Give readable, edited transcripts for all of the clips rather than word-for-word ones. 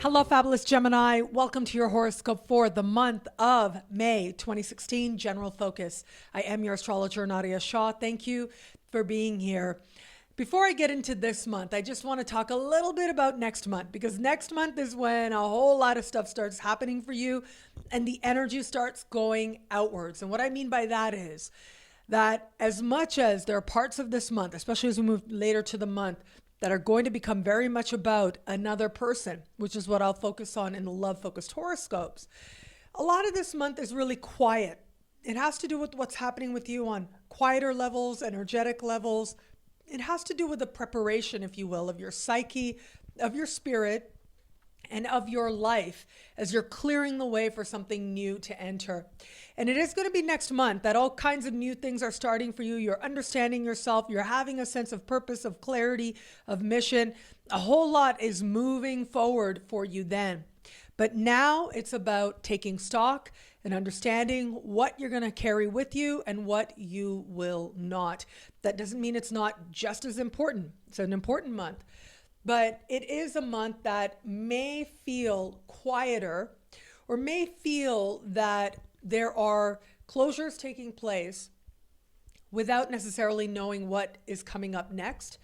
Hello, fabulous Gemini. Welcome to your horoscope for the month of May 2016, General Focus. I am your astrologer, Nadiya Shah. Thank you for being here. Before I get into this month, I just want to talk a little bit about next month, because next month is when a whole lot of stuff starts happening for you and the energy starts going outwards. And what I mean by that is that as much as there are parts of this month, especially as we move later to the month, that are going to become very much about another person, which is what I'll focus on in the love-focused horoscopes. A lot of this month is really quiet. It has to do with what's happening with you on quieter levels, energetic levels. It has to do with the preparation, if you will, of your psyche, of your spirit, and of your life as you're clearing the way for something new to enter. And it is going to be next month that all kinds of new things are starting for you. You're understanding yourself. You're having a sense of purpose, of clarity, of mission. A whole lot is moving forward for you then. But now it's about taking stock and understanding what you're going to carry with you and what you will not. That doesn't mean it's not just as important. It's an important month. But it is a month that may feel quieter, or may feel that there are closures taking place without necessarily knowing what is coming up next,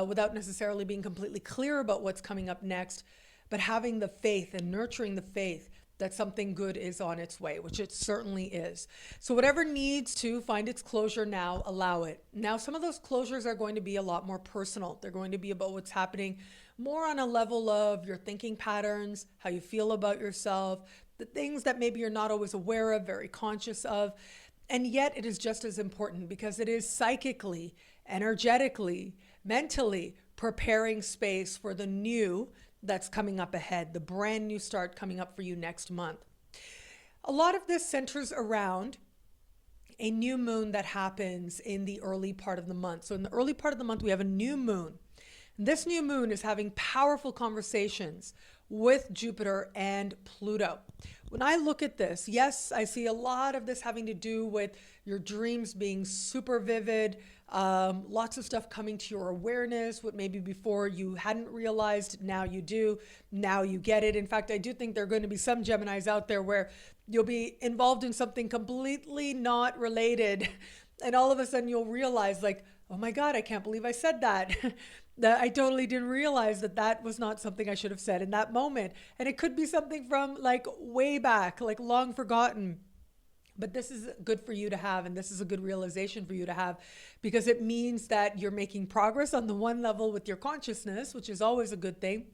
without necessarily being completely clear about what's coming up next, but having the faith and nurturing the faith that something good is on its way, which it certainly is. So whatever needs to find its closure now, allow it. Now, some of those closures are going to be a lot more personal. They're going to be about what's happening more on a level of your thinking patterns, how you feel about yourself, the things that maybe you're not always aware of, very conscious of. And yet it is just as important, because it is psychically, energetically, mentally preparing space for the new that's coming up ahead, the brand new start coming up for you next month. A lot of this centers around a new moon that happens in the early part of the month. So in the early part of the month, we have a new moon. This new moon is having powerful conversations with Jupiter and Pluto. When I look at this, yes, I see a lot of this having to do with your dreams being super vivid, lots of stuff coming to your awareness, what maybe before you hadn't realized, now you do, now you get it. In fact, I do think there are going to be some Geminis out there where you'll be involved in something completely not related, and all of a sudden you'll realize, like, oh my God, I can't believe I said that. That I totally didn't realize that that was not something I should have said in that moment. And it could be something from like way back, like long forgotten. But this is good for you to have, and this is a good realization for you to have, because it means that you're making progress on the one level with your consciousness, which is always a good thing.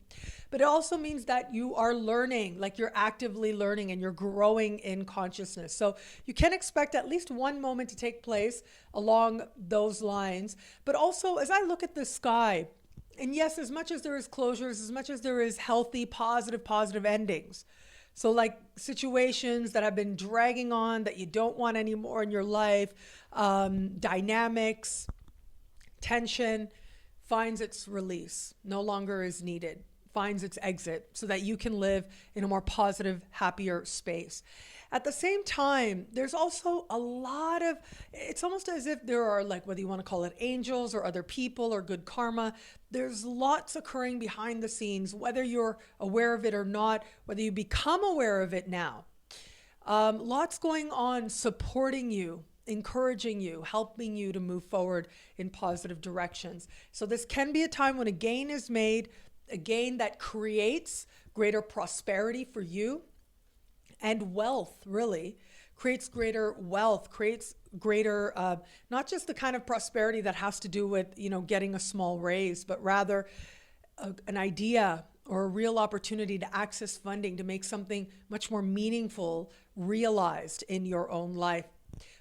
But it also means that you are learning, like you're actively learning and you're growing in consciousness. So you can expect at least one moment to take place along those lines. But also, as I look at the sky, and yes, as much as there is closures, as much as there is healthy, positive endings, so like situations that have been dragging on that you don't want anymore in your life, dynamics, tension finds its release, no longer is needed, finds its exit, so that you can live in a more positive, happier space. At the same time, there's also a lot of, it's almost as if there are, like, whether you want to call it angels or other people or good karma, there's lots occurring behind the scenes, whether you're aware of it or not, whether you become aware of it now. Lots going on supporting you, encouraging you, helping you to move forward in positive directions. So this can be a time when a gain is made, a gain that creates greater prosperity for you and wealth, really creates greater wealth, creates greater, not just the kind of prosperity that has to do with, getting a small raise, but rather an idea or a real opportunity to access funding to make something much more meaningful realized in your own life.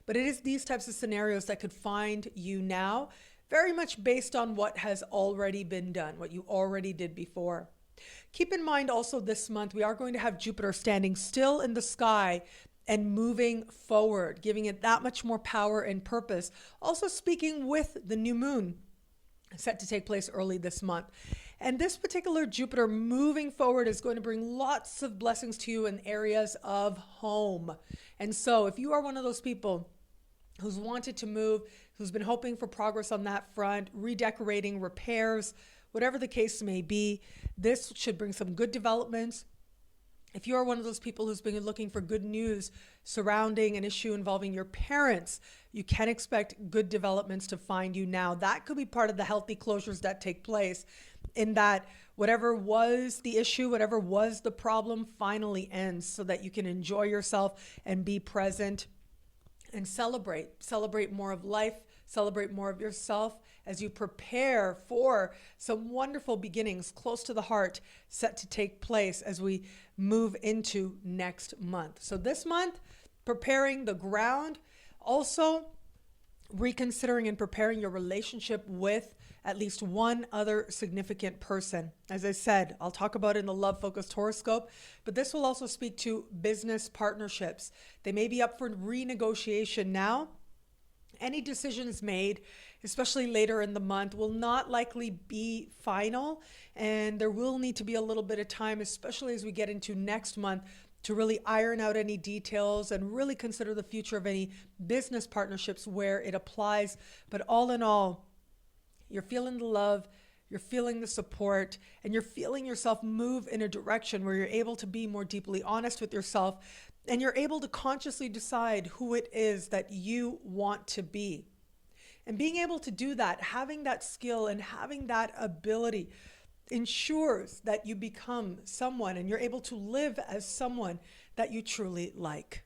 But it is these types of scenarios that could find you now, very much based on what has already been done, what you already did before. Keep in mind also this month, we are going to have Jupiter standing still in the sky and moving forward, giving it that much more power and purpose. Also speaking with the new moon set to take place early this month. And this particular Jupiter moving forward is going to bring lots of blessings to you in areas of home. And so if you are one of those people who's wanted to move, who's been hoping for progress on that front, redecorating, repairs, whatever the case may be, this should bring some good developments. If you are one of those people who's been looking for good news surrounding an issue involving your parents, you can expect good developments to find you now. That could be part of the healthy closures that take place, in that whatever was the issue, whatever was the problem finally ends, so that you can enjoy yourself and be present and celebrate more of life, celebrate more of yourself as you prepare for some wonderful beginnings close to the heart set to take place as we move into next month. So this month, preparing the ground, also reconsidering and preparing your relationship with at least one other significant person. As I said, I'll talk about it in the love-focused horoscope, but this will also speak to business partnerships. They may be up for renegotiation now. Any decisions made, especially later in the month, will not likely be final, and there will need to be a little bit of time, especially as we get into next month, to really iron out any details and really consider the future of any business partnerships where it applies. But all in all, you're feeling the love, you're feeling the support, and you're feeling yourself move in a direction where you're able to be more deeply honest with yourself, and you're able to consciously decide who it is that you want to be. And being able to do that, having that skill and having that ability, ensures that you become someone and you're able to live as someone that you truly like.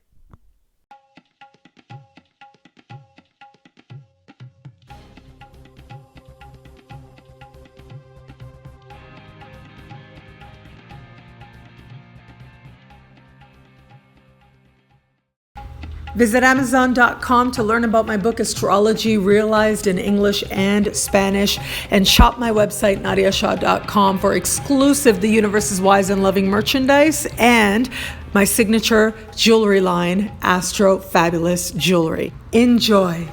Visit Amazon.com to learn about my book, Astrology, realized in English and Spanish, and shop my website, NadiyaShah.com, for exclusive The Universe is Wise and Loving merchandise and my signature jewelry line, Astro Fabulous Jewelry. Enjoy.